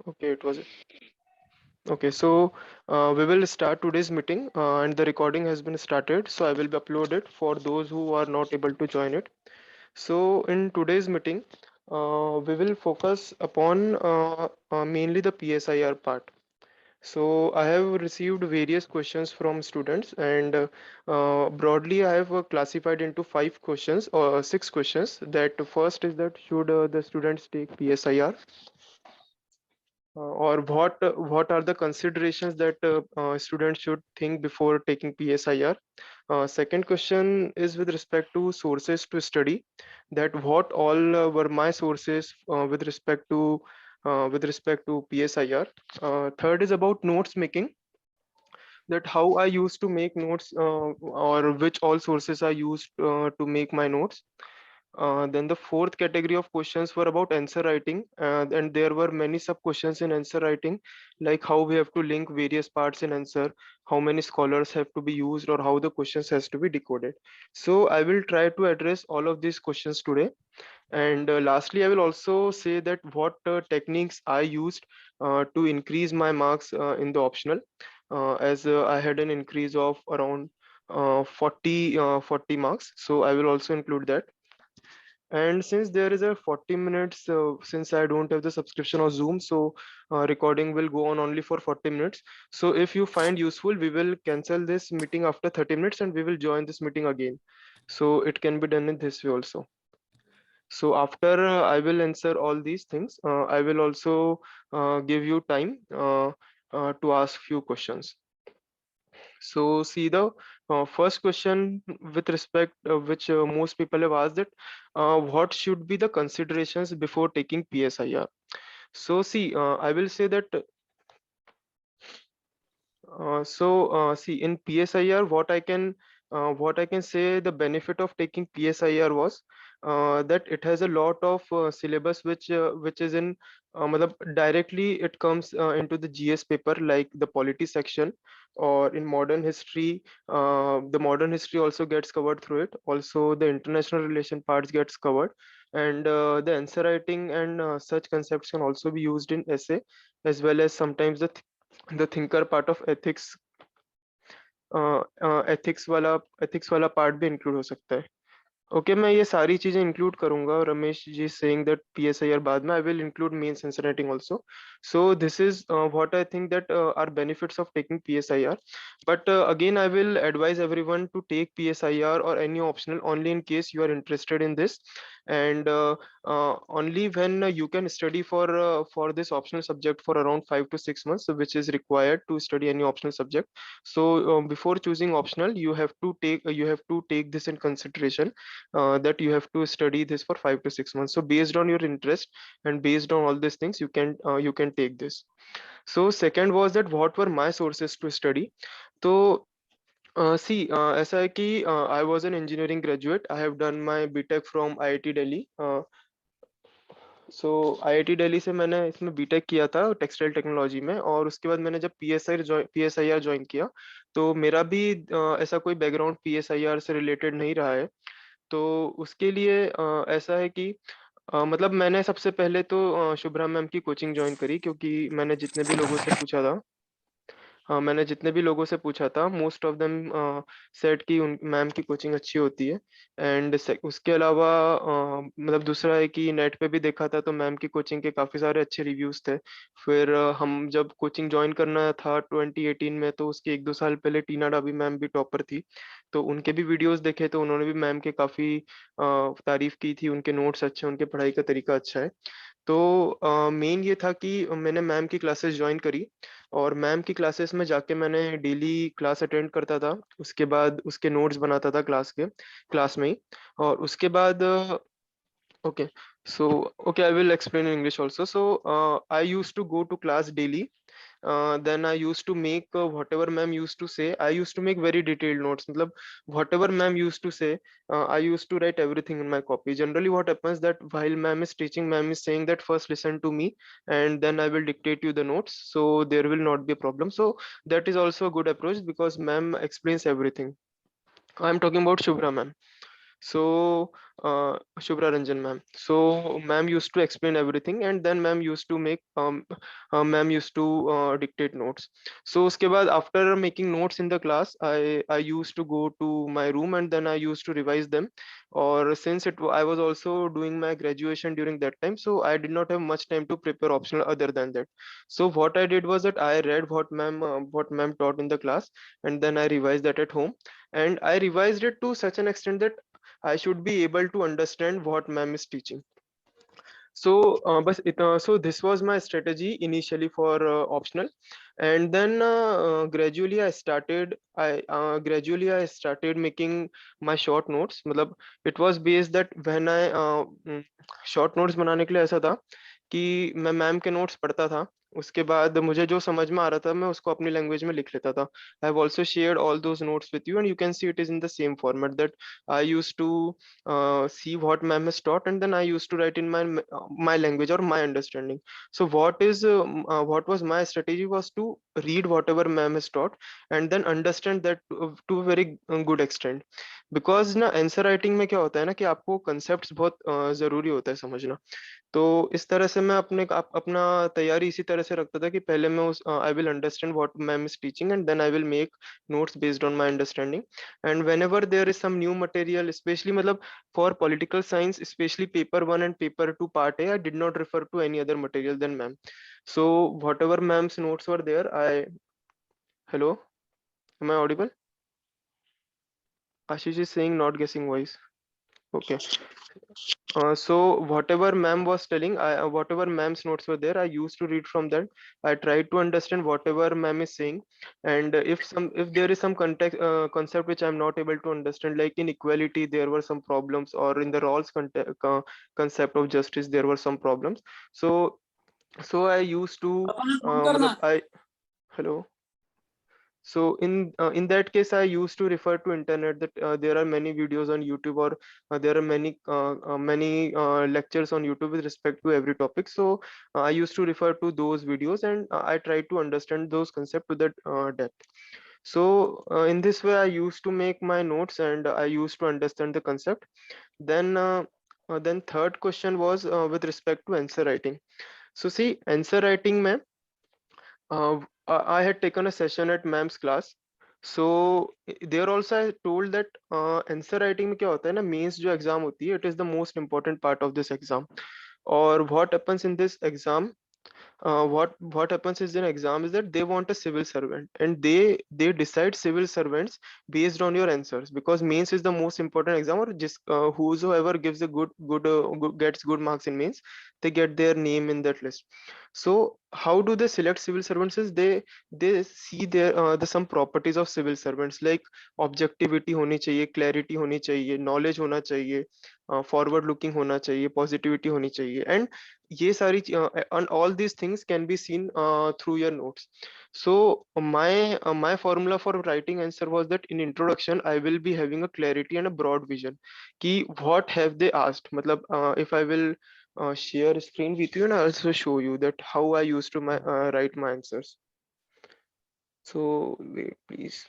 Okay, it was. Okay, so we will start today's meeting, and the recording has been started. So I will be uploaded for those who are not able to join it. So in today's meeting, we will focus upon mainly the PSIR part. So I have received various questions from students, and broadly I have classified into five questions or six questions. That first is that should the students take PSIR? Or what are the considerations that students should think before taking PSIR? Second question is with respect to sources to study, that what all were my sources with respect to PSIR. Third is about notes making, that how I used to make notes, or which all sources I used to make my notes. Then the fourth category of questions were about answer writing, and there were many sub questions in answer writing, like how we have to link various parts in answer, how many scholars have to be used, or how the questions has to be decoded. So I will try to address all of these questions today. And lastly, I will also say that what techniques I used to increase my marks in the optional, as I had an increase of around 40 marks. So I will also include that. And since there is a 40 minutes, since I don't have the subscription of Zoom, so recording will go on only for 40 minutes. So if you find useful, we will cancel this meeting after 30 minutes and we will join this meeting again. So it can be done in this way also. So after I will answer all these things, I will also give you time to ask few questions. So see the first question with respect which most people have asked, that what should be the considerations before taking PSIR? So see, I will say that see, in PSIR, what I can say the benefit of taking PSIR was that it has a lot of syllabus which is in matlab directly it comes into the GS paper, like the polity section, or in modern history. The modern history also gets covered through it. Also, the international relation parts gets covered, and the answer writing and such concepts can also be used in essay, as well as sometimes the thinker part of ethics, ethics वाला part भी include हो सकता है. Okay, मैं ये सारी चीजें include करूंगा. Ramesh ji saying that PSIR बाद में I will include mains answer writing also. So this is what I think that are benefits of taking PSIR. But again, I will advise everyone to take PSIR or any optional only in case you are interested in this, and only when you can study for this optional subject for around 5 to 6 months, which is required to study any optional subject. So before choosing optional, you have to take this in consideration, that you have to study this for 5 to 6 months. So based on your interest and based on all these things, you can take this. So second was that what were my sources to study. So see, ऐसा है कि I was an engineering graduate. I have done my BTech from IIT Delhi. So IIT Delhi से मैंने इसमें BTech किया था textile technology में, और उसके बाद मैंने जब PSIR ज्वाइन किया, तो मेरा भी ऐसा कोई बैकग्राउंड PSIR से रिलेटेड नहीं रहा है. तो उसके लिए ऐसा है कि मतलब मैंने सबसे पहले तो शुभ्रा मैम की कोचिंग ज्वाइन करी, क्योंकि मैंने जितने भी लोगों से पूछा था, मोस्ट ऑफ देम सेड कि उन मैम की कोचिंग अच्छी होती है. एंड उसके अलावा मतलब दूसरा है कि नेट पे भी देखा था, तो मैम की कोचिंग के काफ़ी सारे अच्छे रिव्यूज़ थे. फिर हम जब कोचिंग ज्वाइन करना था 2018 में, तो उसके 1-2 साल पहले टीना डाबी मैम भी टॉपर थी, तो उनके भी वीडियोस देखे, तो उन्होंने भी मैम के काफ़ी तारीफ की थी. उनके नोट्स अच्छे, उनके पढ़ाई का तरीका अच्छा है. तो मेन ये था कि मैंने मैम की क्लासेस ज्वाइन करी, और मैम की क्लासेस में जाके मैंने डेली क्लास अटेंड करता था. उसके बाद उसके नोट्स बनाता था क्लास में ही. और उसके बाद okay, okay, I will explain in English also. So I used to go to class daily. Then I used to make whatever ma'am used to say. I used to make very detailed notes. मतलब whatever ma'am used to say, I used to write everything in my copy. Generally, what happens that while ma'am is teaching, ma'am is saying that first listen to me, and then I will dictate you the notes. So there will not be a problem. So that is also a good approach because ma'am explains everything. I'm talking about Shubhra ma'am. So Shubhra Ranjan ma'am. So ma'am used to explain everything, and then ma'am used to make ma'am used to dictate notes. So uske baad, after making notes in the class, I used to go to my room and then I used to revise them. Or since I was also doing my graduation during that time, so I did not have much time to prepare optional other than that. So what I did was that I read what ma'am taught in the class, and then I revised that at home. And I revised it to such an extent that I should be able to understand what ma'am is teaching. So this was my strategy initially for optional, and then gradually I started making my short notes. मतलब it was based that when I short notes बनाने के लिए ऐसा था कि मैं ma'am के notes पढ़ता था, उसके बाद मुझे जो समझ में आ रहा था मैं उसको अपनी लैंग्वेज में लिख लेता था. I have also shared all those notes with you, and you can see it is in the same format that I use to see what ma'am has taught, and then I used to write in my language or my understanding. So what was my strategy was to read whatever ma'am has taught and then understand that to a very good extent. Because ना answer writing में क्या होता है ना कि आपको concepts बहुत जरूरी होता है समझना. तो इस तरह से मैं अपना तैयारी इसी तरह से रखता था कि पहले मैं उस I will understand what ma'am is teaching, and then I will make notes based on my understanding. And whenever there is some new material, specially मतलब for political science, especially paper 1 and paper 2 part A, I did not refer to any other material than ma'am. So whatever ma'am's notes were there, hello, am I audible? Ashish is saying not guessing voice. Okay. So whatever ma'am was telling, whatever ma'am's notes were there, I used to read from that. I tried to understand whatever ma'am is saying, and if there is some concept which I'm not able to understand, like in equality there were some problems, or in the concept of justice there were some problems. So I used to I hello. So in that case, I used to refer to internet, that there are many videos on YouTube, or there are many lectures on YouTube with respect to every topic. So I used to refer to those videos, and I tried to understand those concepts to that depth. So in this way, I used to make my notes, and I used to understand the concept. Then third question was with respect to answer writing. So see, answer writing, mein, I had taken a session at ma'am's class. So there also I told that answer writing में क्या होता है ना, mains जो exam होती है, it is the most important part of this exam. Or what happens in this exam, what happens is in exam is that they want a civil servant, and they decide civil servants based on your answers, because mains is the most important exam, or just whosoever gives a gets good marks in mains, they get their name in that list. So how do they select civil servants is they see the some properties of civil servants, like objectivity honi chahiye, clarity honi chahiye, knowledge hona chahiye, forward looking hona chahiye, positivity honi chahiye, and ये सारी and all these things can be seen through your notes. So my formula for writing answer was that in introduction I will be having a clarity and a broad vision कि what have they asked. मतलब if I will share screen with you, and I also show you that how I used to write my answers. So wait, please.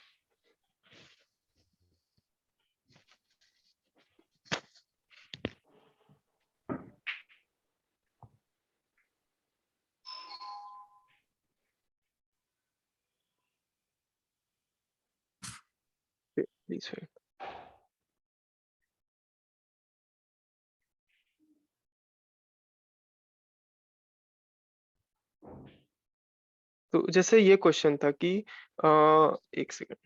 Wait, please wait. तो जैसे ये question था कि एक second.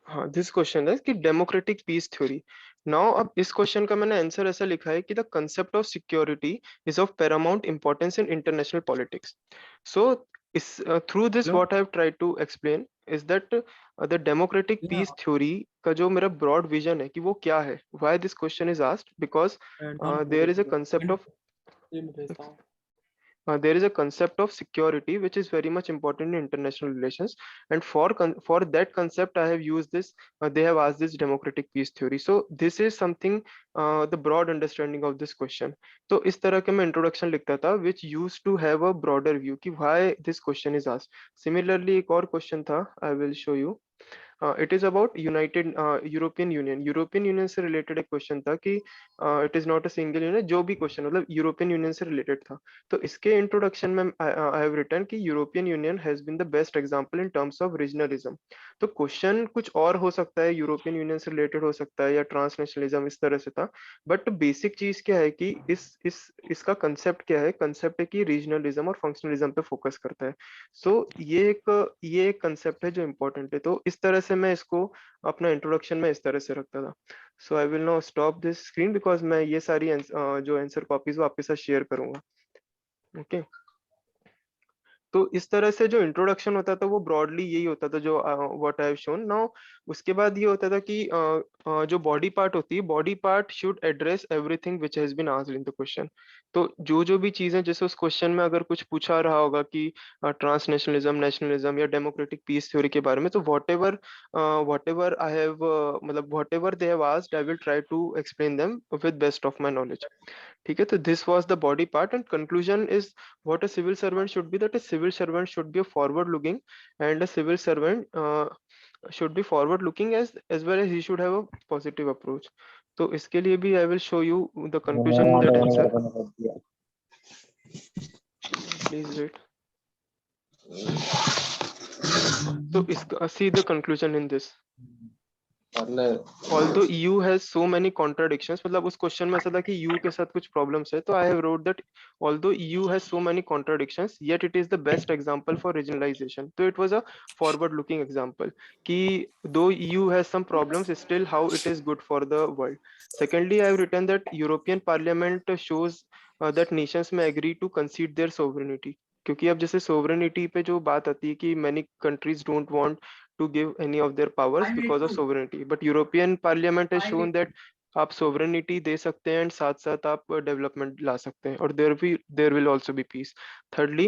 हाँ, this question है कि डेमोक्रेटिक पीस थ्योरी. नाउ अब इस क्वेश्चन का मैंने आंसर ऐसा लिखा है कि the concept of security is of paramount importance in international politics. So इस through this what I have tried to explain is that the democratic peace theory का जो मेरा ब्रॉड विजन है कि वो क्या है, why this question is asked, because there is a concept of there is a concept of security which is very much important in international relations, and for that concept I have used this they have asked this democratic peace theory. So this is something the broad understanding of this question. तो इस तरह के मैं introduction लिखता था which used to have a broader view कि why this question is asked. Similarly एक और question था, I will show you. It is about United European union. European union से रिलेटेड एक क्वेश्चन था कि it is not a single union, जो भी क्वेश्चन मतलब यूरोपियन यूनियन से रिलेटेड था। तो इसके इंट्रोडक्शन में आई हैव रिटन कि European Union has been the best example in terms of regionalism. तो क्वेश्चन कुछ और हो सकता है, यूरोपियन यूनियन से रिलेटेड हो सकता है या ट्रांसनेशनलिज्म, इस तरह से था। बट बेसिक चीज क्या है कि इसका कंसेप्ट क्या है? कंसेप्ट है कि रीजनलिज्म और फंक्शनलिज्म पे फोकस करता है। सो ये एक कंसेप्ट है जो इम्पोर्टेंट है। तो इस तरह से मैं इसको अपना इंट्रोडक्शन में इस तरह से रखता था। So I will now stop this screen because मैं ये सारी जो आंसर कॉपीज वो आपके साथ शेयर करूंगा। ओके। तो इस तरह से जो इंट्रोडक्शन होता था वो ब्रॉडली यही होता था जो what I have shown now. उसके बाद ये होता था कि जो बॉडी पार्ट होती है, body part should address everything which has been asked in the question. तो जो जो भी चीजें जैसे उस क्वेश्चन में अगर कुछ पूछा रहा होगा कि ट्रांसनेशनलिज्म, नेशनलिज्म या डेमोक्रेटिक पीस थ्योरी के बारे में, तो व्हाट एवर आई हैव मतलब whatever they have asked I will try to explain them with best of my knowledge. ठीक है। तो this was the body part and conclusion is what a civil servant should be, that a civil servant should be a forward looking, and a civil servant should be forward looking as well as he should have a positive approach. तो इसके लिए भी I will show you the conclusion in that answer. Please wait. So इसका see the conclusion in this. Although EU has so many contradictions, मतलब उस question में ऐसा था कि EU के साथ कुछ प्रॉब्लम्स है, तो I have wrote that although EU has so many contradictions, yet it is the best example for regionalization. तो it was a forward-looking example कि though EU has some problems, still how it is good for the world. Secondly, I have written that European Parliament shows that nations may agree to concede their sovereignty. क्योंकि अब जैसे sovereignty पे जो बात आती है कि many countries don't want to give any of their powers because of sovereignty, but European Parliament has shown that आप सोवरेनिटी दे सकते हैं एंड साथ साथ आप डेवलपमेंट ला सकते हैं, और there will also be peace. Thirdly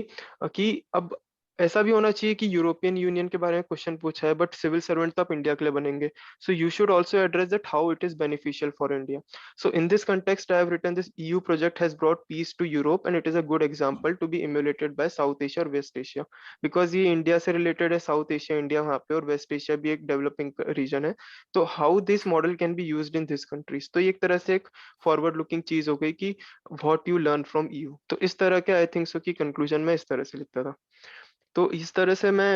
कि अब ऐसा भी होना चाहिए कि यूरोपियन यूनियन के बारे में क्वेश्चन पूछा है बट सिविल सर्वेंट तो आप इंडिया के लिए बनेंगे, so you should also address that how it is beneficial for India. So in this context, I have written this EU project has brought peace to Europe and it is a good example to be emulated by South Asia और West Asia, because ये India से related है, south Asia India वहाँ पे, और waste Asia भी एक developing reason है। तो how this model can be used in this countries, तो ये एक तरह से एक फॉरवर्ड लुकिंग चीज हो गई कि what you learn from EU। तो इस तरह के आई थिंक सो कि कंक्लूजन में इस तरह से लिखता था। तो इस तरह से मैं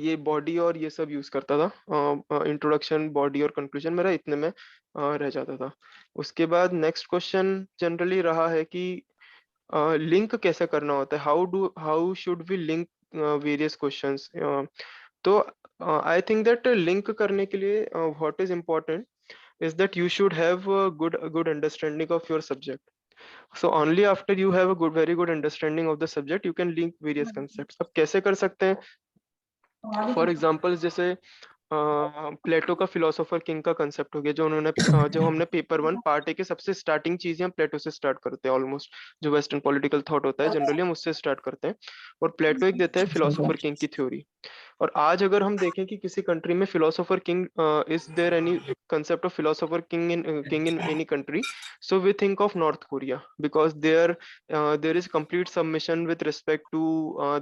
ये बॉडी और ये सब यूज करता था। इंट्रोडक्शन, बॉडी और कंक्लूजन मेरा इतने में रह जाता था। उसके बाद नेक्स्ट क्वेश्चन जनरली रहा है कि लिंक कैसे करना होता है, how should we link various questions. तो आई थिंक दैट लिंक करने के लिए what is important is that you should have a good understanding of your subject. So only after you have a very good understanding of the subject you can link various concepts. अब कैसे कर सकते हैं? For example जैसे प्लेटो का philosopher king का concept हो गया, जो उन्होंने जो हमने पेपर 1 पार्ट 1 के सबसे स्टार्टिंग चीजें हम प्लेटो से स्टार्ट करते हैं। ऑलमोस्ट जो वेस्टर्न पॉलिटिकल थॉट होता है जनरली हम उससे स्टार्ट करते हैं, और प्लेटो एक देता है फिलोसोफर किंग की थ्योरी। और आज अगर हम देखें कि किसी कंट्री में philosopher king, is there any concept of philosopher king in any country, so we think of North Korea, because there is complete submission with respect to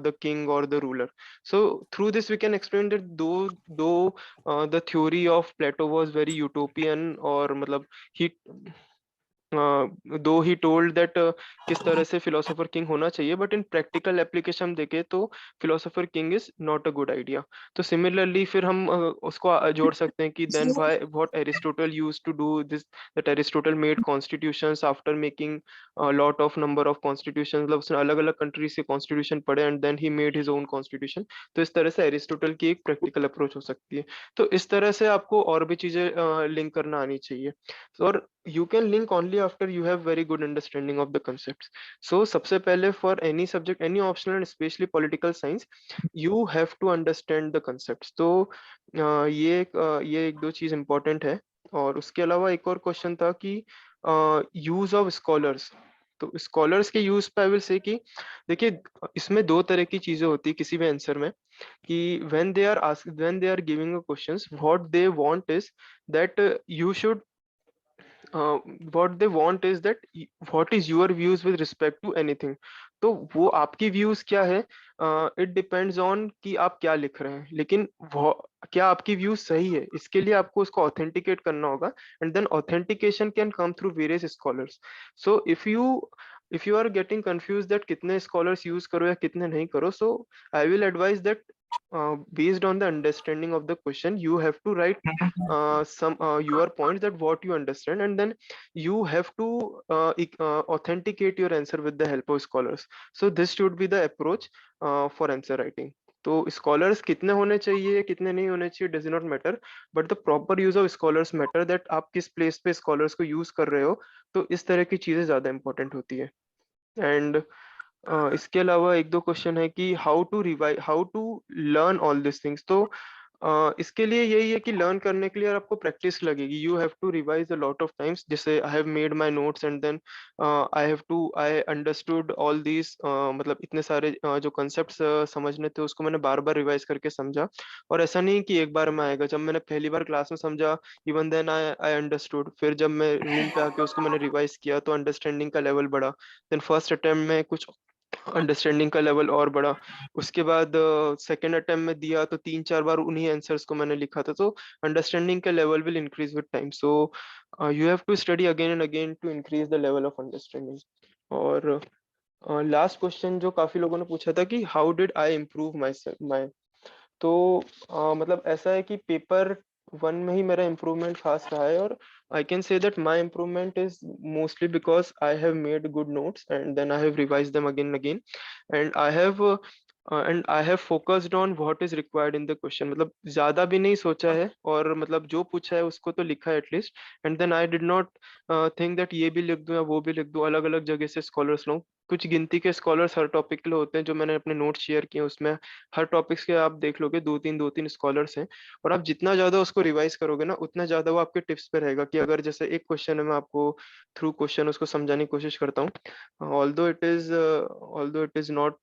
the king or the ruler. So through this we can explain that though the theory of Plato was very utopian, or मतलब he दो he told that किस तरह से philosopher king होना चाहिए, but in practical application देखे तो philosopher king is not a good idea. तो सिमिलरली फिर हम उसको जोड़ सकते हैं कि then why what Aristotle use to do this, that Aristotle made constitutions after making lot of number of constitution, मतलब उसने अलग अलग कंट्री से कॉन्स्टिट्यूशन पढ़े and then he made his own constitution. तो इस तरह से एरिस्टोटल की एक प्रैक्टिकल अप्रोच हो सकती है। तो इस तरह से आपको और भी चीजें लिंक करना आनी चाहिए, और you can link only after you have very good understanding of the concepts. So सबसे पहले for any subject, any optional and especially political science, you have to understand the concepts. तो ये एक दो चीज important है। और उसके अलावा एक और क्वेश्चन था कि यूज ऑफ स्कॉलर्स। तो स्कॉलर्स के यूज पे आई विल से कि देखिए इसमें दो तरह की चीजें होती है किसी भी आंसर में, कि when they are giving a questions, what they want is that you should what they want is that what is your views with respect to anything. तो वो आपकी व्यूज क्या है, इट डिपेंड्स ऑन कि आप क्या लिख रहे हैं, लेकिन वो क्या आपकी व्यूज सही है, इसके लिए आपको उसको ऑथेंटिकेट करना होगा. And then authentication can come through various scholars. So if you are getting confused that कितने स्कॉलर्स यूज करो या कितने नहीं करो, so I will advise that based on the understanding of the question, you have to write some your points, that what you understand, and then you have to authenticate your answer with the help of scholars. So this should be the approach for answer writing. तो scholars कितने होने चाहिए कितने नहीं होने चाहिए does not matter, but the proper use of scholars matter, that आप किस प्लेस पे स्कॉलर्स को यूज कर रहे हो. तो इस तरह की चीजें ज्यादा इंपॉर्टेंट होती है. एंड इसके अलावा एक दो क्वेश्चन है कि how to learn all this things. तो इसके लिए यही है कि लर्न करने के लिए आपको प्रैक्टिस लगेगी. You have to revise a lot of times. जैसे I have made my notes and then I understood all these, मतलब इतने सारे जो कंसेप्ट्स समझने थे उसको मैंने बार बार रिवाइज करके समझा. और ऐसा नहीं कि एक बार में आएगा. जब मैंने पहली बार क्लास में समझा, इवन देन आई अंडरस्टूड. फिर जब मैं रूम पे आके उसको मैंने रिवाइज किया तो अंडरस्टैंडिंग का लेवल बढ़ा. देन फर्स्ट अटेम्प्ट में कुछ अंडरस्टैंडिंग का लेवल और बढ़ा. उसके बाद सेकेंड अटेम्प्ट में दिया तो 3-4 बार उन्हीं आंसर्स को मैंने लिखा था. तो अंडरस्टैंडिंग का level will increase with time. So you have to study again and again to increase the level of understanding. और लास्ट क्वेश्चन जो काफी लोगों ने पूछा था कि how did I improve my. तो मतलब ऐसा है कि पेपर 1 में ही मेरा इम्प्रूवमेंट फास्ट रहा है. और I can say that my improvement is mostly because I have made good notes and then I have revise them again again. And I have focused on what is required in the question. मतलब ज्यादा भी नहीं सोचा है, और मतलब जो पूछा है उसको तो लिखा है at least. And then I did not think that ये भी लिख दूं या वो भी लिख दूं, अलग अलग जगह से स्कॉलर्स लूं. कुछ गिनती के स्कॉलर्स हर टॉपिक के लिए होते हैं जो मैंने अपने नोट्स शेयर किए उसमें. हर टॉपिक्स के आप देख लोगे दो तीन स्कॉलर्स हैं. और आप जितना ज्यादा उसको रिवाइज करोगे ना, उतना ज्यादा वो आपके टिप्स पे रहेगा. कि अगर जैसे एक क्वेश्चन है, मैं आपको थ्रू क्वेश्चन उसको समझाने की कोशिश करता हूँ. Although it is not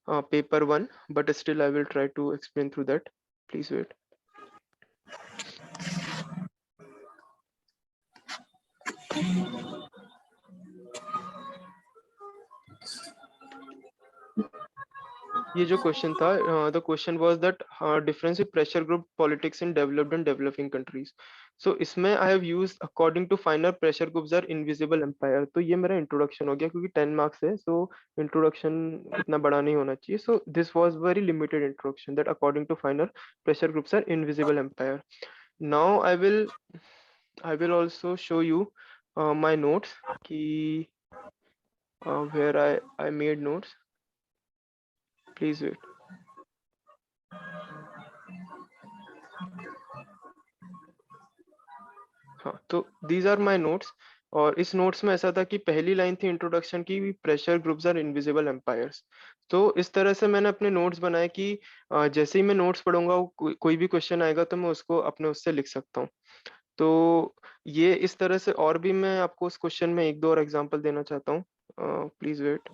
paper 1, but still I will try to explain through that. Please wait. ये जो क्वेश्चन था, the question was that difference with pressure group politics in developed and developing countries. So इसमें I have used according to Finer pressure groups are invisible empire. तो ये मेरा introduction हो गया क्योंकि 10 मार्क्स है. सो इंट्रोडक्शन इतना बड़ा नहीं होना चाहिए. So this was very limited introduction, that according to Finer pressure groups are invisible empire. Now I will also show you my notes ki where I made notes. Please wait. हाँ, तो these are my notes. और इस notes में ऐसा था कि पहली line थी इंट्रोडक्शन की, pressure groups are invisible empires. तो इस तरह से मैंने अपने नोट्स बनाए कि जैसे ही मैं नोट्स पढ़ूंगा कोई भी क्वेश्चन आएगा तो मैं उसको अपने उससे लिख सकता हूँ. तो ये इस तरह से, और भी मैं आपको उस क्वेश्चन में एक दो और एग्जांपल देना चाहता हूँ. Please wait.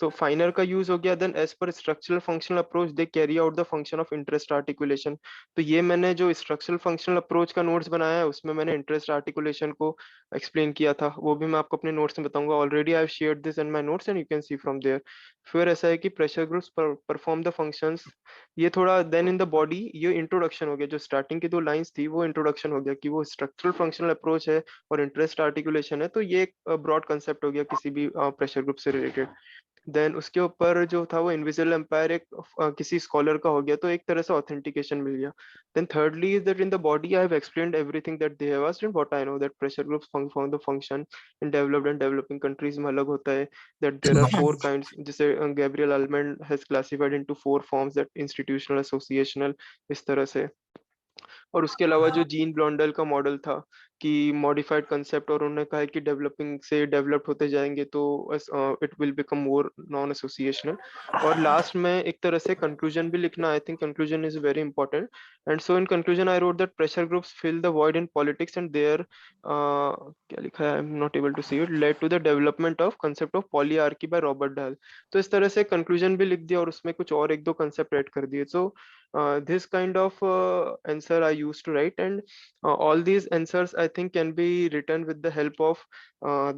तो फाइनर का यूज हो गया. Then as per structural functional approach they carry out the function of interest articulation. तो ये मैंने जो स्ट्रक्चरल फंक्शनल अप्रोच का नोट्स बनाया है उसमें मैंने इंटरेस्ट आर्टिकुलेशन को एक्सप्लेन किया था. वो भी मैं आपको अपने नोट्स में बताऊंगा. Already I have shared this in my notes and you can see from there. फिर ऐसा है कि pressure groups perform the functions. ये थोड़ा देन इन द बॉडी, ये इंट्रोडक्शन हो गया. जो स्टार्टिंग की 2 लाइंस थी वो इंट्रोडक्शन हो गया कि वो स्ट्रक्चरल फंक्शनल अप्रोच है और इंटरेस्ट आर्टिकुलेशन है. तो ये एक ब्रॉड कंसेप्ट हो गया किसी भी प्रेशर ग्रुप से रिलेटेड. देन उसके ऊपर जो था वो इनविजिबल एम्पायर एक किसी स्कॉलर का हो गया. तो एक तरह से ऑथेंटिकेशन मिल गया. Then thirdly is that in the body I have explained everything that they have asked and what I know, that pressure groups perform the function in developed and developing countries में अलग होता है. That there are 4 kinds, जिसे Gabriel Almond has classified into 4 forms, that institutional, associational, इस तरह से. और उसके अलावा जो जीन ब्लॉन्डेल का मॉडल था, कि मॉडिफाइड कंसेप्ट, और उन्होंने कहा है कि डेवलपिंग से डेवलप्ड होते जाएंगे तो it will become more non associational. और लास्ट में एक तरह से कंक्लूजन भी लिखना, I think conclusion is very important. And so in conclusion I wrote that pressure groups fill the void in politics and there क्या लिखा है, I am not able to see it, led to the development of concept of polyarchy by Robert Dahl. तो इस तरह से conclusion भी लिख दिया और उसमें कुछ और एक दो कंसेप्ट ऐड कर दिए। सो this kind of answer I used to write, and all these answers I think can be written with the help of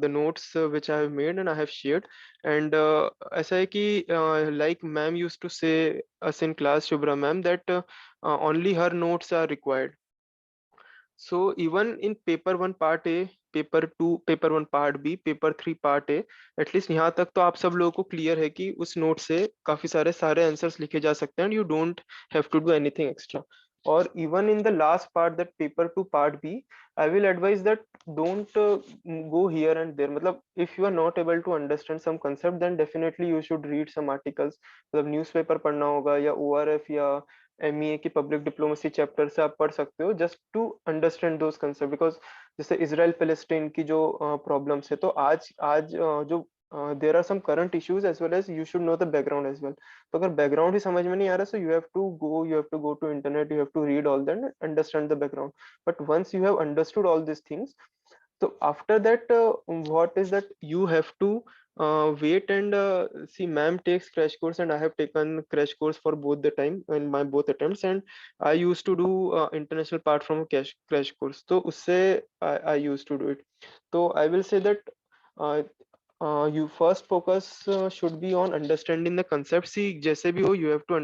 the notes which I have made and I have shared. And ऐसा है कि like ma'am used to say us in class, Shubhra ma'am, that only her notes are required. So even in paper 1 part A, paper 2, paper 1 part B, paper 3 part A, at least यहाँ तक तो आप सब लोगों को क्लियर है कि उस नोट से काफी सारे आंसर्स लिखे जा सकते हैं, and you don't have to do anything extra. और even in the last part, that paper 2 part B, I will advise that don't go here and there. मतलब if you are not able to understand some concept, then definitely you should read some articles. मतलब newspaper पढ़ना होगा या ORF या MEA की public diplomacy chapter से आप पढ़ सकते हो, just to understand those concept. Because जैसे इसराइल पैलेस्टाइन की जो प्रॉब्लम्स है, तो आज जो there are some current issues as well as you should know the background as well. तो अगर बैकग्राउंड ही समझ में नहीं आ रहा, so you have to go to internet, you have to read all that, understand the background. But once you have understood all these things, so after that, what is that you have to wait and see. Ma'am takes crash course, and I have taken crash course for both the time in my both attempts, and I used to do international part from a crash course. So usse I used to do it. So I will say that uh, you first focus should be on understanding the concept. See, जैसे भी हो, you have to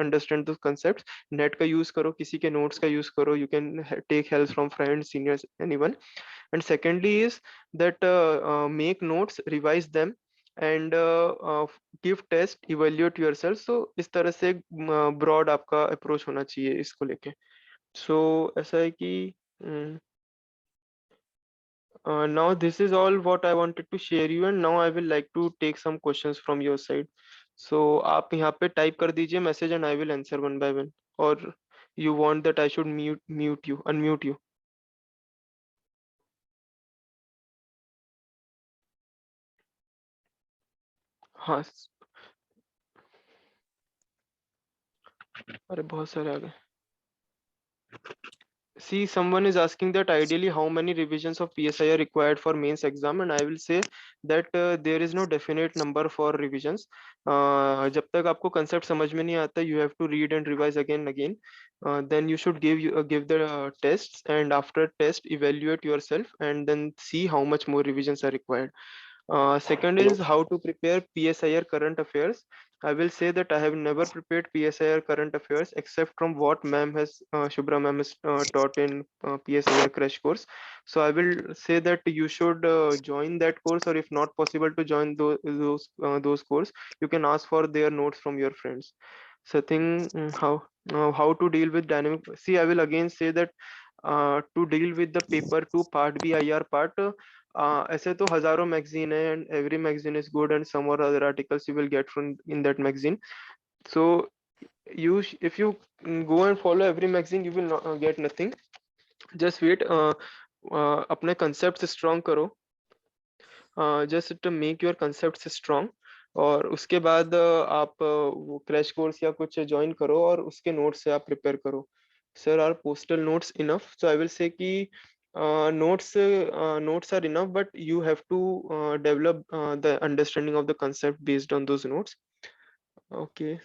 understand those concepts. Net का use करो, किसी के notes का use करो. You can take help from friends, seniors, anyone. And secondly is that make notes, revise them, and give test, evaluate yourself. So इस तरह से broad आपका approach होना चाहिए इसको लेके। So ऐसा है कि now this is all what I wanted to share you, and now I will like to take some questions from your side. So आप यहाँ पे type कर दीजिए message and I will answer one by one. Or you want that I should unmute you? हाँ, अरे बहुत सारे आ गए। See, someone is asking that ideally how many revisions of PSI are required for mains exam, and I will say that there is no definite number for revisions. जब तक आपको concept समझ में नहीं आता, you have to read and revise again and again. Then you should give the tests, and after test evaluate yourself, and then see how much more revisions are required. Second is how to prepare PSIR current affairs. I will say that I have never prepared PSIR current affairs except from what ma'am has, Shubhra ma'am has taught in PSIR crash course. So I will say that you should join that course, or if not possible to join those course, you can ask for their notes from your friends. So I think how to deal with dynamic. See, I will again say that to deal with the paper 2 part B IR part. ऐसे तो हजारों magazine है, and every magazine is good, and some or other articles you will get from in that magazine. So if you go and follow every magazine, you will not get nothing. Just wait. अपने concepts strong करो. Just to make your concepts strong. और उसके बाद आप वो crash course या कुछ join करो और उसके नोट्स से आप प्रिपेयर करो. Sir, are postal notes enough? So I will say कि notes are enough, but you have to develop the understanding of the concept based on those notes. Okay.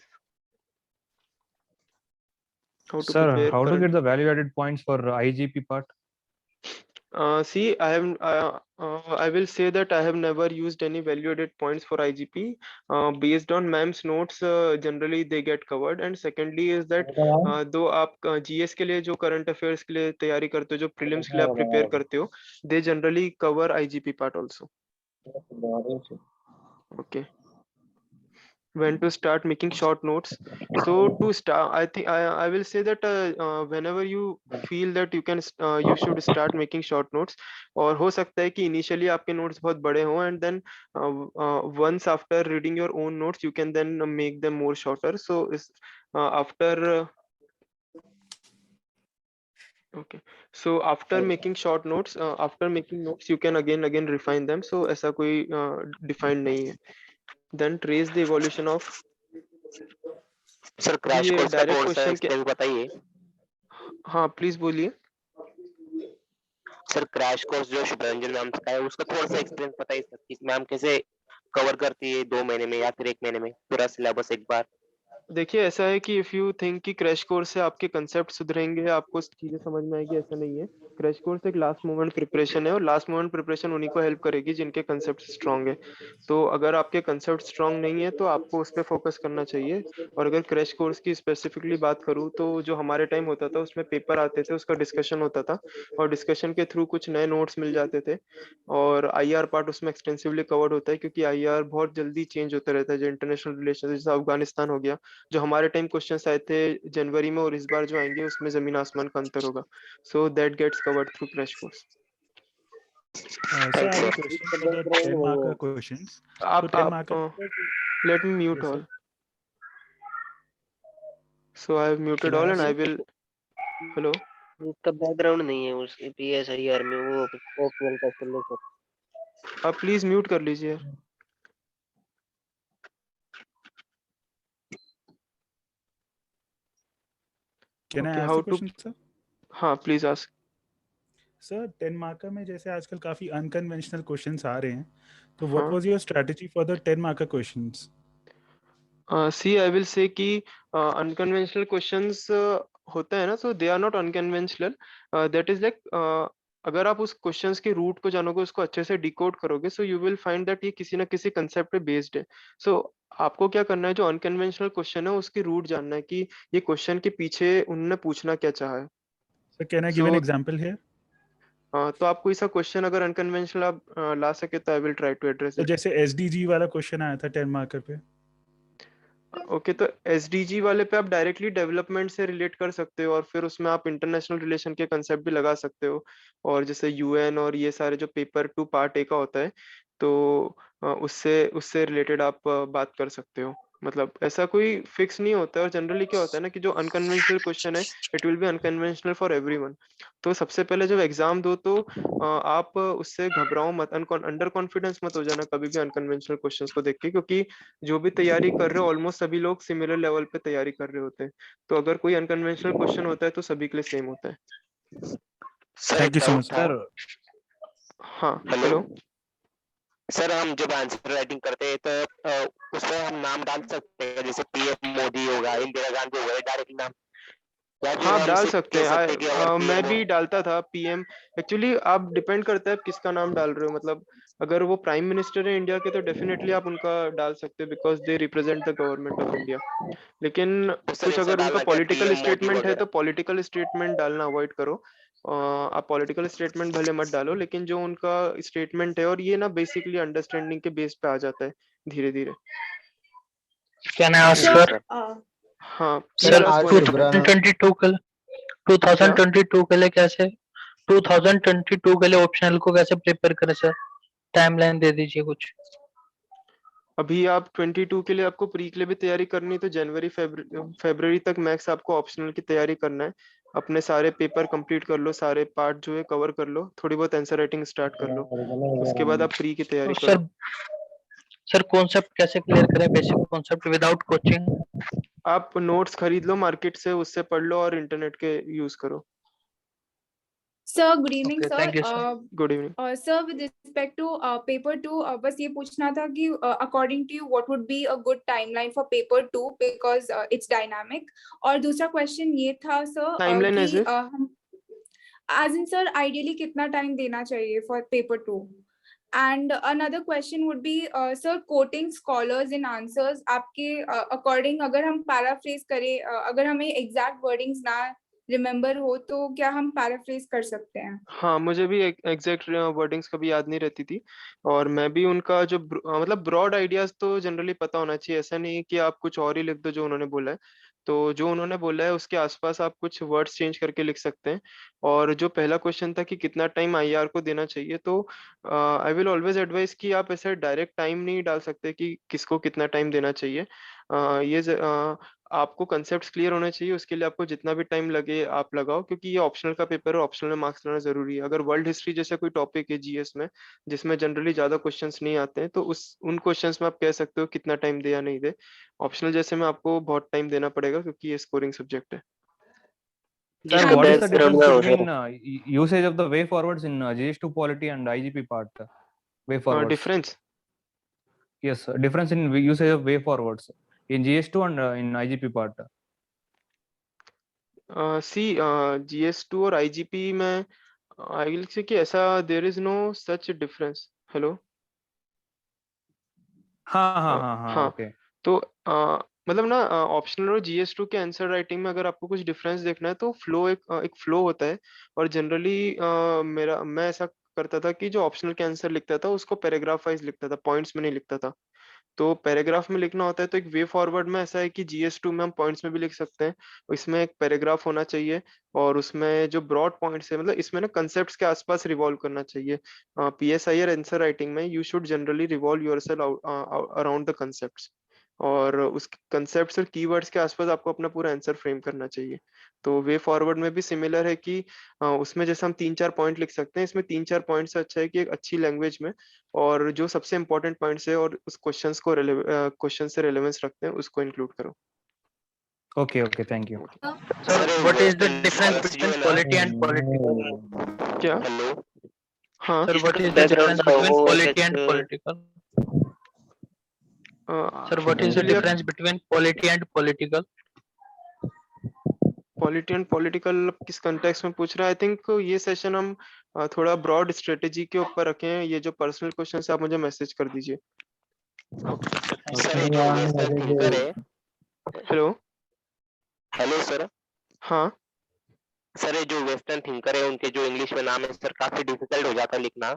How to Sir, prepare how to current. get the value-added points for IGP part? See, I will say that I have never used any value-added points for IGP. Based on ma'am's notes, generally they get covered. And secondly is that though आप GS के लिए जो current affairs के लिए तैयारी करते हो, जो prelims के लिए आप prepare करते हो, they generally cover IGP part also. Okay. When to start making short notes. So to start, I think I will say that whenever you feel that you should start making short notes. और हो सकता है कि initially आपके notes बहुत बड़े हों, and then once after reading your own notes you can then make them more shorter. So after Okay. So after making short notes, after making notes, you can again refine them. So ऐसा कोई defined नहीं है. Then trace the evolution of. Sir अभी crash ये course का direct थोड़ा सा question के. एक्सप्लेन बताइए। हाँ प्लीज बोलिए. सर क्रैश कोर्स जो शुभांजलि मैम सिखाया उसका थोड़ा सा एक्सप्लेन बताइए सर कि मैम कैसे कवर करती है 2 महीने में या फिर 1 महीने में पूरा सिलेबस एक बार। देखिए ऐसा है कि इफ यू थिंक कि क्रैश कोर्स से आपके कंसेप्ट सुधरेंगे, आपको चीजें समझ में आएगी, ऐसा नहीं है. क्रैश कोर्स एक लास्ट मोमेंट प्रिपरेशन है, और लास्ट मोमेंट प्रिपरेशन उन्हीं को हेल्प करेगी जिनके कंसेप्ट स्ट्रांग है. तो अगर आपके कंसेप्ट स्ट्रांग नहीं है तो आपको उस पर फोकस करना चाहिए. और अगर क्रैश कोर्स की स्पेसिफिकली बात करूँ तो जो हमारे टाइम होता था उसमें पेपर आते थे, उसका डिस्कशन होता था, और डिस्कशन के थ्रू कुछ नए नोट्स मिल जाते थे. और आईआर पार्ट उसमें एक्सटेंसिवली कवर्ड होता है, क्योंकि आईआर बहुत जल्दी चेंज होता रहता है. जो इंटरनेशनल रिलेशन, जैसे अफगानिस्तान हो गया, जो हमारे टाइम क्वेश्चंस आए थे जनवरी में, और इस बार जो आएंगे उसमें जमीन आसमान का अंतर होगा. So that gets covered through crash course. Sir, I thanks have a sir. question for the 10 marker questions. So 10 आप marker. Let me mute Yes, sir. All. So I have muted Can I all and ask? I will. Hello. उसका background नहीं है उस PSIR में वो OPL का कर लो सर। आप प्लीज म्यूट कर लीजिए. Can I okay, ask how the to. question, sir? हाँ प्लीज आस्क. सर 10 मार्कर में जैसे आजकल काफी अनकन्वेंशनल क्वेश्चंस आ रहे हैं, तो व्हाट हाँ. Was your strategy for the 10 marker questions? See I will say कि अनकन्वेंशनल क्वेश्चंस होता है ना, so they are not unconventional. That is like, अगर आप उस क्वेश्चंस के रूट को जानोगे, उसको अच्छे से डिकोड करोगे, so you will find that ये किसी ना किसी कंसेप्ट पे बेस्ड है. सो आपको क्या करना है, जो अनकन्वेंशनल क्वेश्चन है उसकी रूट जानना है कि ये क्वेश्चन के पीछे उन्होंने पूछना क्या चाहा है. Sir can I give so an example here? तो आप कोई सा क्वेश्चन अगर अनकन्वेंशनल आप ला सके तो I will try to address तो इट. जैसे एसडीजी वाला क्वेश्चन आया था 10 मार्कर पे। ओके, तो एसडीजी वाले पे आप डायरेक्टली डेवलपमेंट से रिलेट कर सकते हो, और फिर उसमें आप इंटरनेशनल रिलेशन के कंसेप्ट भी लगा सकते हो. और जैसे यूएन और ये सारे जो पेपर 2 पार्ट ए का होता है, तो उससे उससे रिलेटेड आप बात कर सकते हो. मतलब ऐसा कोई फिक्स नहीं होता है. और जनरली क्या होता है ना, कि जो अनकन्वेंशनल क्वेश्चन है, it will be unconventional for everyone. तो सबसे पहले जब एग्जाम दो तो आप उससे घबराओ मत, अंडर कॉन्फिडेंस मत हो जाना कभी भी अनकन्वेंशनल क्वेश्चंस को देख के, क्योंकि जो भी तैयारी कर रहे हो ऑलमोस्ट सभी लोग सिमिलर लेवल पे तैयारी कर रहे होते हैं. तो अगर कोई अनकन्वेंशनल क्वेश्चन होता है तो सभी के लिए सेम होता है. सर थैंक एक यू सो डाउट मच था। सर। हाँ हेलो हेलो. सर, हम जब आंसर राइटिंग करते हैं तो उसमें हम नाम डाल सकते हैं, जैसे पीएम मोदी होगा, इंदिरा गांधी होगा, डायरेक्ट नाम, या हाँ फिर आप हम डाल सिर्फ सकते कह हैं. सकते हैं कि अगर मैं पीएम हो। भी डालता था पीएम. एक्चुअली आप डिपेंड करता है आप किसका नाम डाल रहे हो. मतलब अगर वो प्राइम मिनिस्टर है इंडिया के तो डेफिनेटली आप उनका डाल सकते हो, because they represent the government of India. लेकिन तो सर कुछ ऐसा अगर उनका डालना क्या पॉलिटिकल पीएम मोदी स्टेटमेंट है वगैरह? तो पॉलिटिकल स्टेटमेंट डालना अवॉइड करो. आप पॉलिटिकल स्टेटमेंट भले मत डालो, लेकिन जो उनका स्टेटमेंट है, और ये ना बेसिकली अंडरस्टैंडिंग के बेस पे आ जाता है धीरे धीरे. Can I ask, ठीक है sir? सर। हाँ Sir, प्लीज आस्क वन. 2022 के क्या? 2022 के लिए कैसे 2022 के लिए ऑप्शनल को कैसे प्रिपेयर करें सर? टाइमलाइन दे दीजिए कुछ। अभी आप 22 के लिए आपको प्री के लिए भी तैयारी करनी है, तो जनवरी फरवरी तक मैक्स आपको ऑप्शनल की तैयारी करना है. अपने सारे पेपर कंप्लीट कर लो, सारे पार्ट जो है कवर कर लो, थोड़ी बहुत आंसर राइटिंग स्टार्ट कर लो. उसके बाद आप प्री की तैयारी तो करो. सर कॉन्सेप्ट कैसे क्लियर करें, बेसिक कॉन्सेप्ट विदाउट कोचिंग? आप नोट्स खरीद लो मार्केट से, उससे पढ़ लो और इंटरनेट के यूज करो. Sir good evening okay, sir. Thank you sir. Good evening. Sir with respect to paper 2, बस ये पूछना था कि according to you what would be a good timeline for paper 2 because it's dynamic. और दूसरा question ये था सर टाइमलाइन कि एज इफ. हम एज इन सर आइडियली कितना टाइम देना चाहिए for paper 2. And another question would be sir quoting scholars in answers आपके अकॉर्डिंग, अगर हम पैराफ्रेज करें, अगर हमें एग्जैक्ट वर्डिंग्स ना रिमेम्बर हो तो क्या हम पैराफ्रेज कर सकते हैं? हाँ मुझे भी एग्जैक्ट वर्डिंग्स कभी याद नहीं रहती थी. और मैं भी उनका जो मतलब ब्रॉड आइडियाज तो जनरली पता होना चाहिए. ऐसा नहीं है कि आप कुछ और ही लिख दो जो उन्होंने बोला है. तो जो उन्होंने बोला है उसके आसपास आप कुछ वर्ड्स चेंज करके लिख सकते हैं. और जो पहला क्वेश्चन था कि कितना टाइम आईआर को देना चाहिए, तो आई विल ऑलवेज एडवाइस कि आप ऐसे डायरेक्ट टाइम नहीं डाल सकते कि किसको कितना टाइम देना चाहिए. आपको कंसेप्ट क्लियर होने चाहिए, उसके लिए आपको जितना भी टाइम लगे आप लगाओ, क्योंकि ये ऑप्शनल का पेपर है, ऑप्शनल में मार्क्स लेना जरूरी है। अगर वर्ल्ड हिस्ट्री जैसा कोई टॉपिक है जीएस में जिसमें जनरली ज्यादा क्वेश्चंस नहीं आते हैं, तो उन क्वेश्चंस में आप कह सकते हो कितना टाइम दे या नहीं दे। ऑप्शनल जैसे में आपको बहुत टाइम देना पड़ेगा, क्योंकि ये स्कोरिंग सब्जेक्ट है। Sir, इसका what is the background difference क्या हो between usage of the way forwards in GS2 polity and IGP part? Way forwards. Difference Yes, difference in usage of way forwards in GS2 and in IGP part. See जीएस2 और IGP में I will say कि ऐसा there is no such difference. Hello. हाँ, हाँ, okay. तो मतलब ना ऑप्शनल और जीएस2 के आंसर राइटिंग में अगर आपको कुछ डिफरेंस देखना है तो फ्लो एक फ्लो होता है। और जनरली मैं ऐसा करता था कि जो ऑप्शनल के आंसर लिखता था उसको पैराग्राफ वाइज लिखता था, पॉइंट्स में नहीं लिखता था। तो पैराग्राफ में लिखना होता है, तो एक वे फॉरवर्ड में ऐसा है कि जीएस2 में हम पॉइंट्स में भी लिख सकते हैं, इसमें एक पैराग्राफ होना चाहिए और उसमें जो ब्रॉड पॉइंट्स है, मतलब इसमें ना कंसेप्ट्स के आसपास रिवॉल्व करना चाहिए। पीएसआईआर आंसर राइटिंग में you should generally revolve yourself around the concepts, और उस कंसेप्ट्स और कीवर्ड्स के आसपास आपको अपना पूरा आंसर फ्रेम करना चाहिए। तो वे फॉरवर्ड में भी सिमिलर है कि उसमें जैसे हम 3-4 पॉइंट लिख सकते हैं, इसमें 3-4 पॉइंट से अच्छा है कि एक अच्छी लैंग्वेज में और जो सबसे इंपॉर्टेंट पॉइंट्स है और उस क्वेश्चंस को क्वेश्चन से रेलेवेंस रखते हैं उसको इंक्लूड करो। Okay, thank you. Sir, sir what is the western difference scholars जो between है ना, polity and political? क्या? हेलो, हाँ। Sir, what इसका is the बैकग्राउंड difference था between वो polity and कैसे political? Sir, what is the actually difference between polity and political? Polity and political किस कंटेक्स्ट में पूछ रहा है? आई थिंक ये सेशन हम थोड़ा ब्रॉड स्ट्रेटेजी के ऊपर रखे हैं। ये जो पर्सनल क्वेश्चन है आप मुझे मैसेज कर दीजिए। सर ये जो वेस्टर्न थिंकर है, हेलो। हेलो सर, हाँ। सर ये जो वेस्टर्न थिंकर है उनके जो इंग्लिश में नाम है सर काफी डिफिकल्ट हो जाता है लिखना।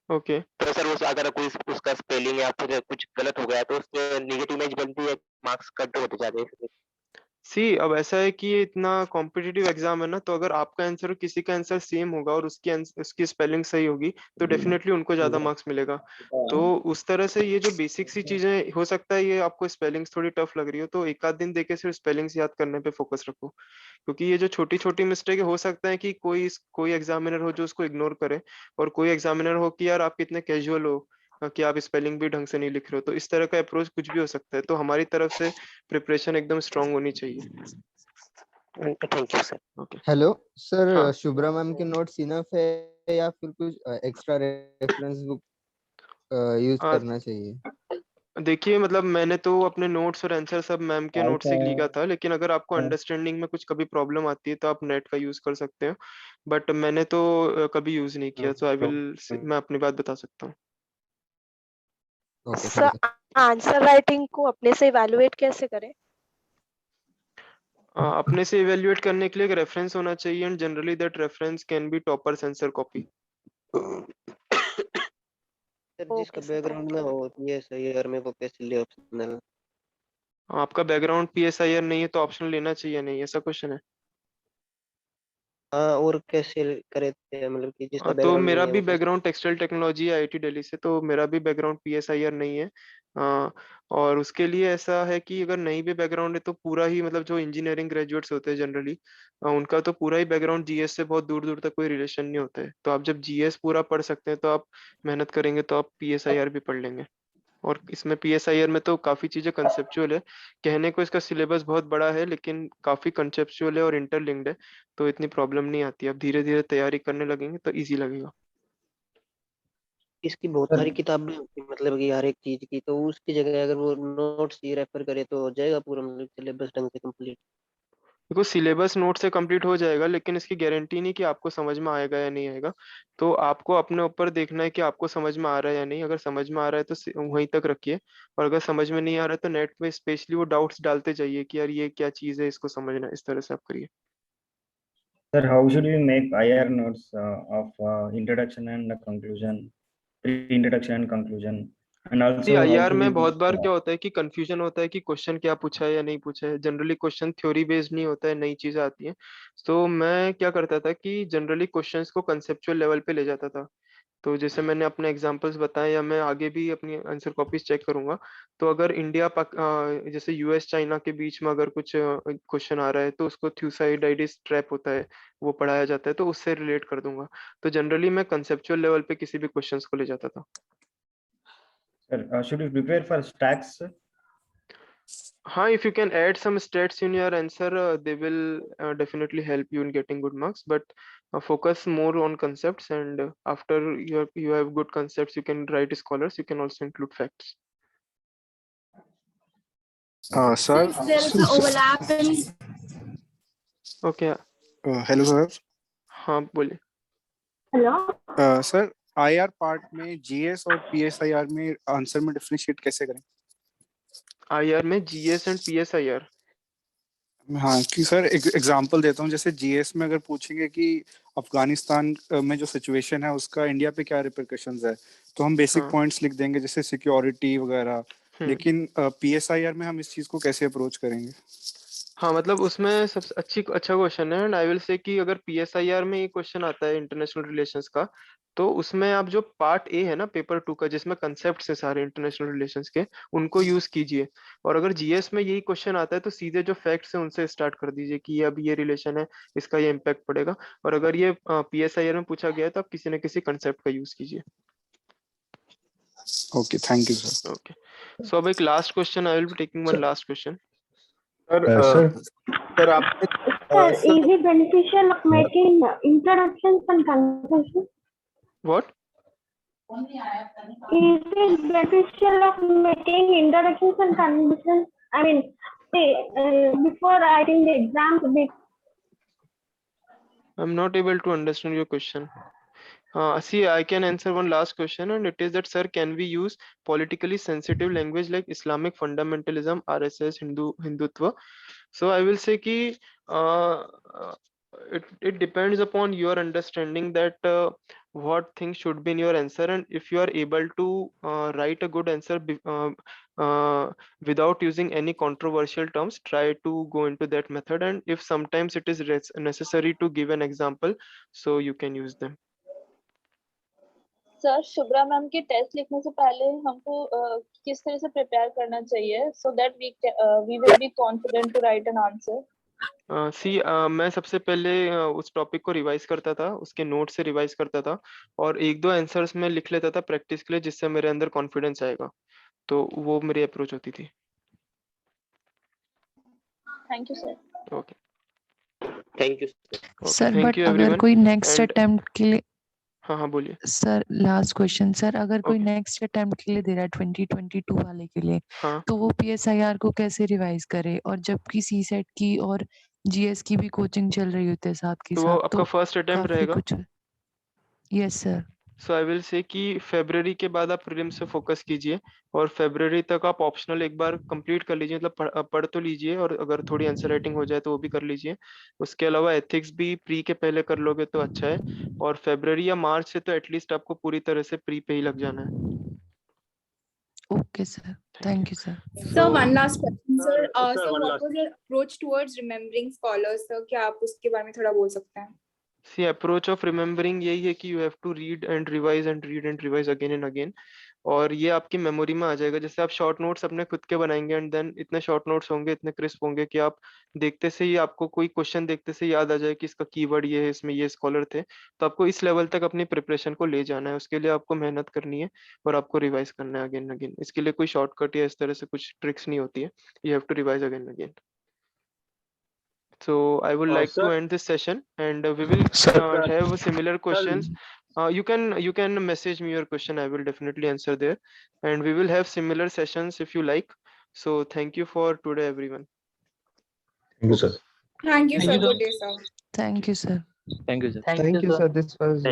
ओके। तो सर उस अगर कोई उसका स्पेलिंग या फिर कुछ गलत हो गया तो उससे नेगेटिव इमेज बनती है, मार्क्स कट होते जाते हैं। सी अब ऐसा है कि ये इतना कॉम्पिटिटिव एग्जाम है ना, तो अगर आपका आंसर और किसी का आंसर सेम होगा और उसकी स्पेलिंग सही होगी तो डेफिनेटली उनको ज्यादा मार्क्स मिलेगा। तो उस तरह से ये जो बेसिक सी चीजें, हो सकता है ये आपको स्पेलिंग्स थोड़ी टफ लग रही हो, तो एक आध दिन देके सिर्फ स्पेलिंग्स याद करने पे फोकस रखो, क्योंकि ये जो छोटी छोटी मिस्टेक हो सकता है कि कोई एग्जामिनर हो जो उसको इग्नोर करे, और कोई एग्जामिनर हो कि यार आप कितने कैजुअल हो कि आप स्पेलिंग भी ढंग से नहीं लिख रहे हो। तो इस तरह का अप्रोच कुछ भी हो सकता है, तो हमारी तरफ से प्रिपरेशन एकदम स्ट्रांग होनी चाहिए। Thank you sir. Okay. Hello sir, हाँ। शुभ्रा मैम के नोट्स इनफ है या फिर कुछ एक्स्ट्रा रेफरेंस बुक यूज आ, करना चाहिए? देखिए मतलब मैंने तो अपने नोट्स और आंसर सब मैम के नोट से लिखा था, लेकिन अगर आपको अंडरस्टैंडिंग में कुछ कभी प्रॉब्लम आती है तो आप नेट का यूज कर सकते हो, बट मैंने तो कभी यूज नहीं किया, तो मैं अपनी बात बता सकता हूँ। Okay, sir thank answer writing को अपने से इवैल्यूएट कैसे करें? अपने से इवेल्युएट करने के लिए एक रेफरेंस होना चाहिए, and generally that reference can be toppers answer copy. Sir जिसका ओके सर, बैकग्राउंड ना हो ये सही है, और मेरे को कैसे ले ऑप्शनल? आपका बैकग्राउंड पीएसआईआर नहीं है तो ऑप्शन लेना चाहिए नहीं, ऐसा क्वेश्चन है? हाँ, और कैसे करे थे, मतलब कि जिसका तो बैकग्राउंड मेरा नहीं है भी वो कैसे? बैकग्राउंड टेक्सटाइल टेक्नोलॉजी है आईटी दिल्ली से, तो मेरा भी बैकग्राउंड पीएसआईआर नहीं है। और उसके लिए ऐसा है कि अगर नहीं भी बैकग्राउंड है तो पूरा ही, मतलब जो इंजीनियरिंग ग्रेजुएट्स होते हैं जनरली उनका तो पूरा ही बैकग्राउंड जीएस से बहुत दूर दूर तक कोई रिलेशन नहीं होता है। तो आप जब जीएस पूरा पढ़ सकते हैं तो आप मेहनत करेंगे तो आप पीएसआईआर भी पढ़ लेंगे। और इसमें पीएसआईआर में तो काफी चीजें कंसेप्चुअल है, कहने को इसका सिलेबस बहुत बड़ा है लेकिन काफी कंसेप्चुअल है और इंटरलिंक्ड है, तो इतनी प्रॉब्लम नहीं आती। आप धीरे धीरे तैयारी करने लगेंगे तो इजी लगेगा। इसकी बहुत सारी किताबें होती हैं, मतलब कि हर एक चीज की, तो उसकी जगह अगर वो नोट्स ही रेफर करे तो हो जाएगा पूरा, मतलब सिलेबस ढंग से कंप्लीट। देखो सिलेबस नोट से कंप्लीट हो जाएगा, लेकिन इसकी गारंटी नहीं कि आपको समझ में आएगा या नहीं आएगा। तो आपको अपने ऊपर देखना है कि आपको समझ में आ रहा है या नहीं। अगर समझ में आ रहा है तो वहीं तक रखिए, और अगर समझ में नहीं आ रहा है तो नेट में स्पेशली वो डाउट्स डालते जाइए कि यार ये क्या चीज़ है, इसको समझना है। इस तरह से आप करिए। Sir, how should we make IR notes of introduction and conclusion, pre-introduction and conclusion, and जी also how आईआर to में use? बहुत बार क्या होता है कि कंफ्यूजन होता है कि क्वेश्चन क्या पूछा है या नहीं पूछा है। जनरली क्वेश्चन थ्योरी बेस्ड नहीं होता है, नई चीजें आती हैं। तो मैं क्या करता था कि जनरली क्वेश्चंस को कंसेप्चुअल लेवल पे ले जाता था। तो जैसे मैंने अपने एग्जांपल्स बताए या मैं आगे भी अपनी आंसर कॉपीज चेक करूंगा, तो अगर इंडिया जैसे यूएस चाइना के बीच में अगर कुछ क्वेश्चन आ रहा है तो उसको थ्यूसाइडाइटिस ट्रैप होता है वो पढ़ाया जाता है, तो उससे रिलेट कर दूंगा। तो जनरली मैं कंसेप्चुअल लेवल पे किसी भी क्वेश्चंस को ले जाता था। Sir, should we prepare for stacks? हाँ, if you can add some stats in your answer, they will definitely help you in getting good marks, but focus more on concepts, and after you have good concepts, you can write scholars, you can also include facts. Sir, There is an overlap in. Okay. hello sir. हाँ बोलिए। Sir, IR part में GS और PSIR में answer में differentiate कैसे करें? IR में GS and PSIR। हाँ कि सर एग्जांपल देता हूँ, जैसे GS में अगर पूछेंगे कि अफगानिस्तान में जो सिचुएशन है उसका इंडिया पे क्या रिपरकशंस है, तो हम बेसिक हाँ। पॉइंट्स लिख देंगे जैसे सिक्योरिटी वगैरह, लेकिन PSIR में हम इस चीज को कैसे अप्रोच करेंगे? हाँ, मतलब उसमें सबसे अच्छा क्वेश्चन है, एंड आई विल से कि अगर PSIR में ये क्वेश्चन आता है इंटरनेशनल रिलेशंस का, तो उसमें आप जो पार्ट ए है ना पेपर 2 का, जिसमें कंसेप्ट है सारे इंटरनेशनल रिलेशंस के, उनको यूज कीजिए। और अगर GS में यही क्वेश्चन आता है तो सीधे जो फैक्ट्स है उनसे स्टार्ट कर दीजिए कि अब ये रिलेशन है, इसका ये इम्पैक्ट पड़ेगा। और अगर ये PSIR में पूछा गया है तो आप किसी न किसी कंसेप्ट का यूज कीजिए। Okay, thank you sir. Okay, so अब एक last question, I will be taking one last question. Sir आपने is it beneficial of making introductions and conclusions? What? Is it beneficial of making introductions and conclusions? I mean, before writing the exam. I'm not able to understand your question. See, I can answer one last question, and it is that, sir, can we use politically sensitive language like Islamic fundamentalism, RSS, Hindutva? So I will say ki it depends upon your understanding that what things should be in your answer, and if you are able to write a good answer without using any controversial terms, try to go into that method, and if sometimes it is necessary to give an example, so you can use them. Sir, Shubhra ma'am की test लिखने से पहले हमको किस तरह से prepare करना चाहिए so that we will be confident to write an answer? मैं सबसे पहले उस टॉपिक को रिवाइज करता था, उसके नोट से रिवाइज करता था, और एक दो आंसर्स में लिख लेता था प्रैक्टिस के लिए, जिससे मेरे अंदर कॉन्फिडेंस आएगा। तो वो मेरी अप्रोच होती थी। Thank you sir. Okay, thank you sir, but अगर कोई नेक्स्ट अटेम्प्ट के लिए, हाँ बोलिए सर, लास्ट क्वेश्चन सर, अगर कोई नेक्स्ट अटेम्प्ट के लिए दे रहा है 2022 वाले के लिए, तो वो PSIR को कैसे रिवाइज करे, और जबकि CSET की और GS की भी कोचिंग चल रही होती है साथ के तो साथ, वो आपका फर्स्ट अटेम्प्ट रहेगा? Yes sir. So I will say कि फरवरी के बाद आप प्रीलिम से फोकस कीजिए, और फरवरी तक आप ऑप्शनल एक बार कंप्लीट कर लीजिए, मतलब पढ़ तो लीजिए, और अगर थोड़ी आंसर राइटिंग हो जाए तो वो भी कर लीजिए। उसके अलावा एथिक्स भी प्री के पहले कर लोगे तो अच्छा है, और फरवरी या मार्च से तो एटलीस्ट आपको पूरी तरह से प्री पे ही लग जाना है। Okay sir, thank you sir. So one last question, sir. So what was your approach towards remembering scholars, sir? क्या आप उसके बारे में थोड़ा बोल सकते हैं? See, approach of remembering यही है कि you have to read and revise and read and revise again and again, और ये आपकी मेमोरी में आ जाएगा। जैसे आप शॉर्ट नोट्स अपने खुद के बनाएंगे, एंड देन इतने शॉर्ट नोट्स होंगे, इतने क्रिस्प होंगे कि आप देखते से ही, आपको कोई क्वेश्चन देखते से याद आ जाए कि इसका कीवर्ड ये है, इसमें ये स्कॉलर थे। तो आपको इस लेवल तक अपनी प्रिपरेशन को ले जाना है, उसके लिए आपको मेहनत करनी है और आपको रिवाइज करना है अगेन अगेन। इसके लिए कोई शॉर्टकट या इस तरह से कुछ ट्रिक्स नहीं होती है, you have to revise again again. So I would like to end this session, and we will have similar questions. You can message me your question. I will definitely answer there, and we will have similar sessions if you like. So thank you for today, everyone. Thank you, sir. Thank you, sir. Good day, sir. Thank you, sir. Thank you, sir. Thank you, sir. This was